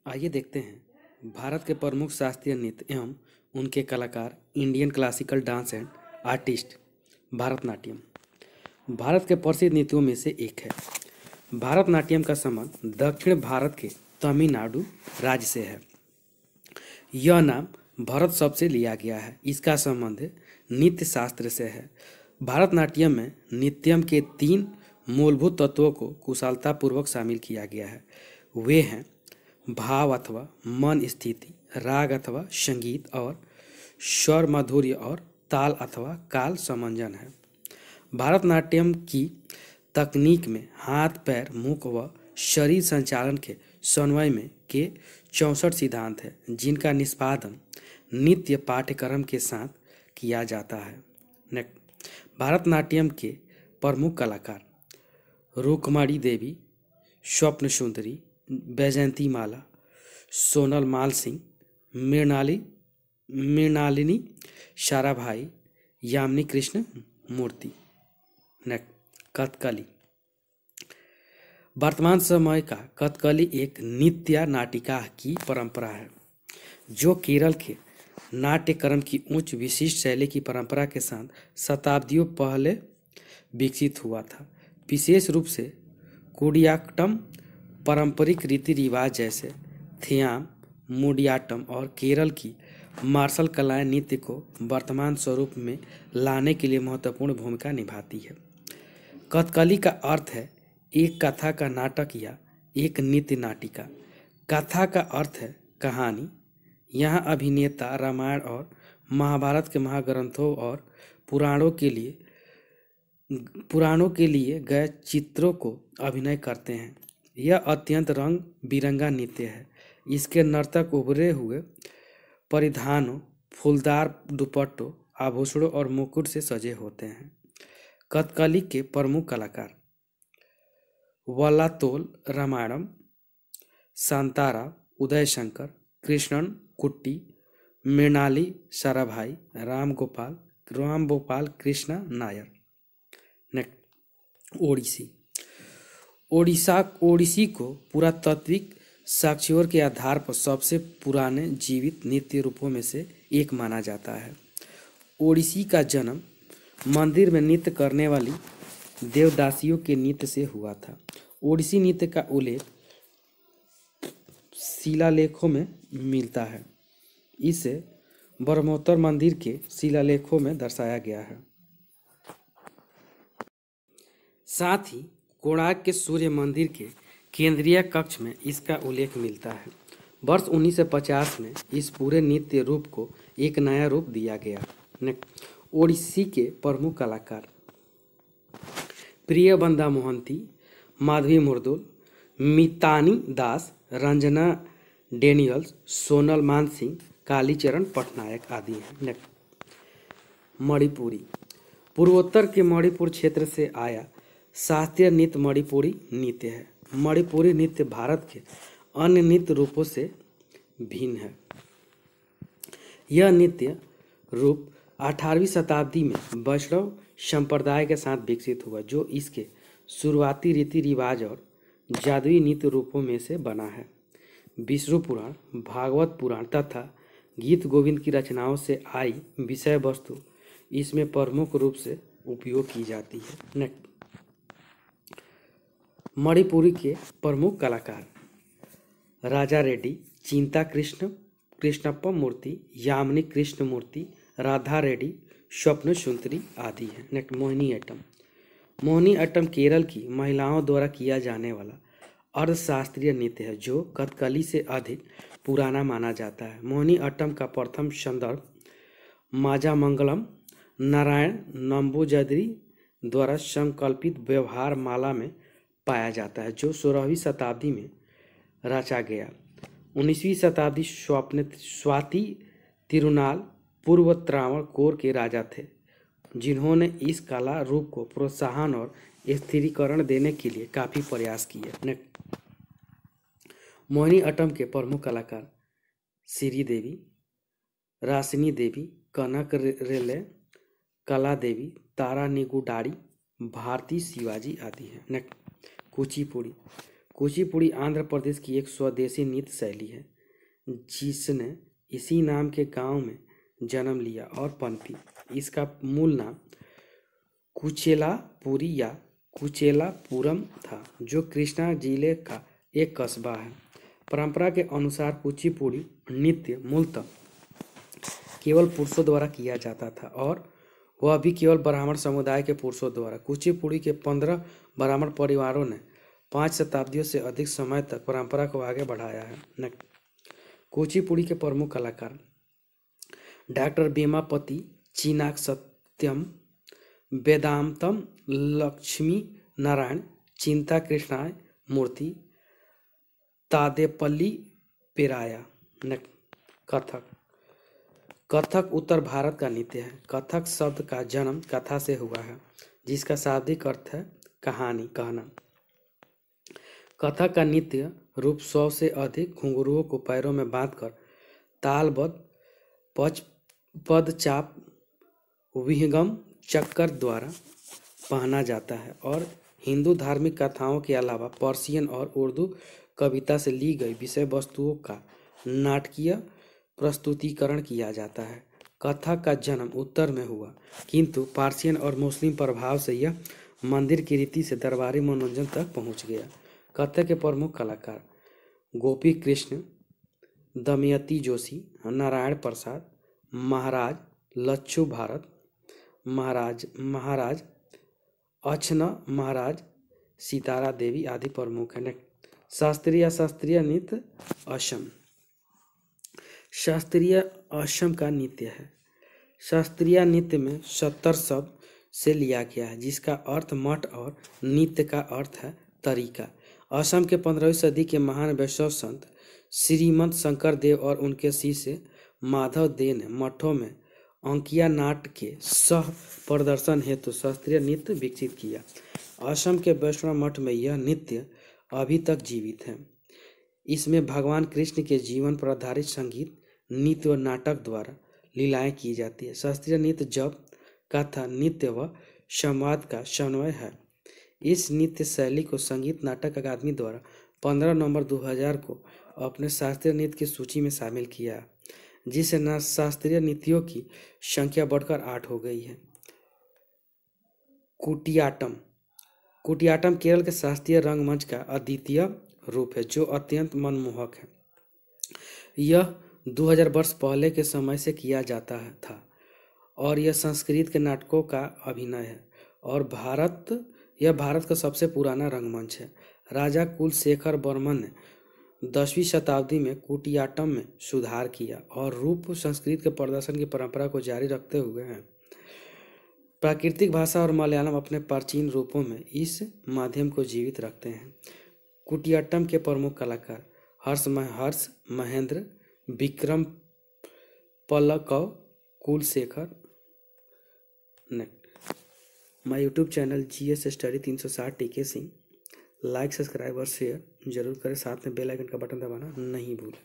आइए देखते हैं भारत के प्रमुख शास्त्रीय नृत्य एवं उनके कलाकार। Indian classical dance and artist Bharatanatyam Bharat के प्रसिद्ध नृत्यों में से एक है। भारतनाट्यम का संबंध दक्षिण भारत के तमिलनाडु राज्य से है। यह नाम भरत शब्द से लिया गया है। इसका संबंध नृत्य शास्त्र से है। भारतनाट्यम में नृत्यम के 3 मूलभूत तत्वों को कुशलतापूर्वक शामिल किया गया है। वे हैं भाव अथवा मन स्थिति, राग अथवा संगीत और स्वर माधुर्य और ताल अथवा काल समंजन है। भारतनाट्यम की तकनीक में हाथ, पैर, मुख व शरीर संचालन के समन्वय में के 64 सिद्धांत हैं, जिनका निष्पादन नृत्य पाठ्यक्रम के साथ किया जाता है। भारतनाट्यम के प्रमुख कलाकार रुक्माणी देवी, स्वप्न सुंदरी, बैजयंती माला, सोनल माल सिंह, मृणालिनी साराभाई, यामिनी कृष्ण मूर्ति। कथकली वर्तमान समय का कथकली एक नृत्य नाटिका की परंपरा है जो केरल के नाट्यक्रम की उच्च विशिष्ट शैली की परंपरा के साथ शताब्दियों पहले विकसित हुआ था। विशेष रूप से कुडियाट्टम पारंपरिक रीति रिवाज जैसे थियाम, मुडियाट्टम और केरल की मार्शल कलाएं नृत्य को वर्तमान स्वरूप में लाने के लिए महत्वपूर्ण भूमिका निभाती है। कथकली का अर्थ है एक कथा का नाटक या एक नृत्य नाटिका। कथा का अर्थ है कहानी। यहाँ अभिनेता रामायण और महाभारत के महाग्रंथों और पुराणों के लिए गए चित्रों को अभिनय करते हैं। यह अत्यंत रंग बिरंगा नृत्य है। इसके नर्तक उभरे हुए परिधानों, फूलदार दुपट्टों, आभूषणों और मुकुट से सजे होते हैं। कथकली के प्रमुख कलाकार वल्लातोल रामायणम, शांतारा, उदय शंकर, कृष्णन कुट्टी, मृणाली साराभाई, राम गोपाल कृष्णा नायर। ओडिसी को पुरातात्विक साक्ष्यों के आधार पर सबसे पुराने जीवित नृत्य रूपों में से एक माना जाता है। ओडिसी का जन्म मंदिर में नृत्य करने वाली देवदासियों के नृत्य से हुआ था। ओडिसी नृत्य का उल्लेख शिलालेखों में मिलता है। इसे ब्रह्मोत्तर मंदिर के शिलालेखों में दर्शाया गया है। साथ ही कोणार्क के सूर्य मंदिर के केंद्रीय कक्ष में इसका उल्लेख मिलता है। वर्ष 1950 में इस पूरे नृत्य रूप को एक नया रूप दिया गया। ओडिसी के प्रमुख कलाकार प्रियबंदा मोहंती, माधवी मुर्दुल, मितानी दास, रंजना डेनियल्स, सोनल मानसिंह, कालीचरण पटनायक आदि हैं। मणिपुरी पूर्वोत्तर के मणिपुर क्षेत्र से आया शास्त्रीय नृत्य मणिपुरी नृत्य है। मणिपुरी नृत्य भारत के अन्य नृत्य रूपों से भिन्न है। यह नृत्य रूप 18वीं शताब्दी में वैष्णव संप्रदाय के साथ विकसित हुआ, जो इसके शुरुआती रीति रिवाज और जादुई नृत्य रूपों में से बना है। विष्णु पुराण, भागवत पुराण तथा गीत गोविंद की रचनाओं से आई विषय वस्तु इसमें प्रमुख रूप से उपयोग की जाती है। मणिपुरी के प्रमुख कलाकार राजा रेड्डी, चिंता कृष्णप्पा मूर्ति, यामिनी कृष्ण मूर्ति, राधा रेड्डी, स्वप्न सुंदरी आदि हैं। मोहिनीअट्टम केरल की महिलाओं द्वारा किया जाने वाला अर्धशास्त्रीय नृत्य है जो कथकली से अधिक पुराना माना जाता है। मोहिनीअट्टम का प्रथम संदर्भ माजामंगलम नारायण नंबूजरी द्वारा संकल्पित व्यवहार माला में पाया जाता है, जो 16वीं शताब्दी में रचा गया। 19वीं शताब्दी स्वाति तिरुनाल पूर्व त्रावणकोर के राजा थे, जिन्होंने इस कला रूप को प्रोत्साहन और स्थिरीकरण देने के लिए काफी प्रयास किए। मोहिनीअट्टम के प्रमुख कलाकार श्रीदेवी, रासिनी देवी, कनक रेले, कला देवी, तारा निगुडारी, भारती शिवाजी आदि हैं। कुचिपुड़ी कुचिपुड़ी आंध्र प्रदेश की एक स्वदेशी नृत्य शैली है जिसने इसी नाम के गांव में जन्म लिया और पनपी। इसका मूल नाम कुचेलापुरी या कुचेलापुरम था, जो कृष्णा जिले का एक कस्बा है। परंपरा के अनुसार कुचिपुड़ी नृत्य मूलतः केवल पुरुषों द्वारा किया जाता था और वह भी केवल ब्राह्मण समुदाय के पुरुषों द्वारा। कुचिपुड़ी के 15 ब्राह्मण परिवारों ने 5 शताब्दियों से अधिक समय तक परंपरा को आगे बढ़ाया है। कुचिपुड़ी के प्रमुख कलाकार डॉक्टर बेमापति, चिनाक सत्यम, वेदांतम, लक्ष्मी नारायण, चिंता कृष्णाय मूर्ति, तादेपल्ली पेराया। कथक। कथक उत्तर भारत का नृत्य है। कथक शब्द का जन्म कथा से हुआ है, जिसका शाब्दिक अर्थ है कहानी, कहना। कथक का नृत्य रूप 100 से अधिक घुंघरुओं को पैरों में बांधकर तालबद्ध पदचाप विहंगम चक्कर द्वारा पहना जाता है और हिंदू धार्मिक कथाओं के अलावा पर्शियन और उर्दू कविता से ली गई विषय वस्तुओं का नाटकीय प्रस्तुतिकरण किया जाता है। कथक का जन्म उत्तर में हुआ, किंतु पार्सियन और मुस्लिम प्रभाव से यह मंदिर की रीति से दरबारी मनोरंजन तक पहुंच गया। कथक के प्रमुख कलाकार गोपी कृष्ण, दमयंती जोशी, नारायण प्रसाद, महाराज लच्छू भारत, महाराज अछना, महाराज सितारा देवी आदि प्रमुख हैं। शास्त्रीय नृत्य असम। शास्त्रीय असम का नृत्य है। शास्त्रीय नृत्य में 70 शब्द से लिया गया है, जिसका अर्थ मठ और नृत्य का अर्थ है तरीका। असम के 15वीं सदी के महान वैष्णव संत श्रीमंत शंकर देव और उनके शिष्य माधव देव ने मठों में अंकिया नाट्य के सह प्रदर्शन हेतु शास्त्रीय नृत्य विकसित किया। असम के वैष्णव मठ में यह नृत्य अभी तक जीवित है। इसमें भगवान कृष्ण के जीवन पर आधारित संगीत, नृत्य व नाटक द्वारा लीलाएं की जाती है। शास्त्रीय नृत्य जप, कथा, नृत्य व संवाद का समन्वय है। इस नृत्य शैली को संगीत नाटक अकादमी द्वारा 15 नवंबर 2000 को अपने शास्त्रीय नृत्य की सूची में शामिल किया, जिससे शास्त्रीय नृत्यों की संख्या बढ़कर 8 हो गई है। कुटियाट्टम। कुटियाट्टम केरल के शास्त्रीय रंगमंच का अद्वितीय रूप है, जो अत्यंत मनमोहक है। यह 2000 वर्ष पहले के समय से किया जाता था और यह संस्कृत के नाटकों का अभिनय है और यह भारत का सबसे पुराना रंगमंच है। राजा कुलशेखर वर्मन ने 10वीं शताब्दी में कुटियाट्टम में सुधार किया और रूप संस्कृत के प्रदर्शन की परंपरा को जारी रखते हुए हैं। प्राकृतिक भाषा और मलयालम अपने प्राचीन रूपों में इस माध्यम को जीवित रखते हैं। कुटियाट्टम के प्रमुख कलाकार हर्ष महेंद्र, विक्रम पल्लकव, Kulashekhara. My YouTube channel GS study 360 TK Singh. Like, subscribe और शेयर जरूर करें, साथ में बेल आइकन का बटन दबाना नहीं भूलें।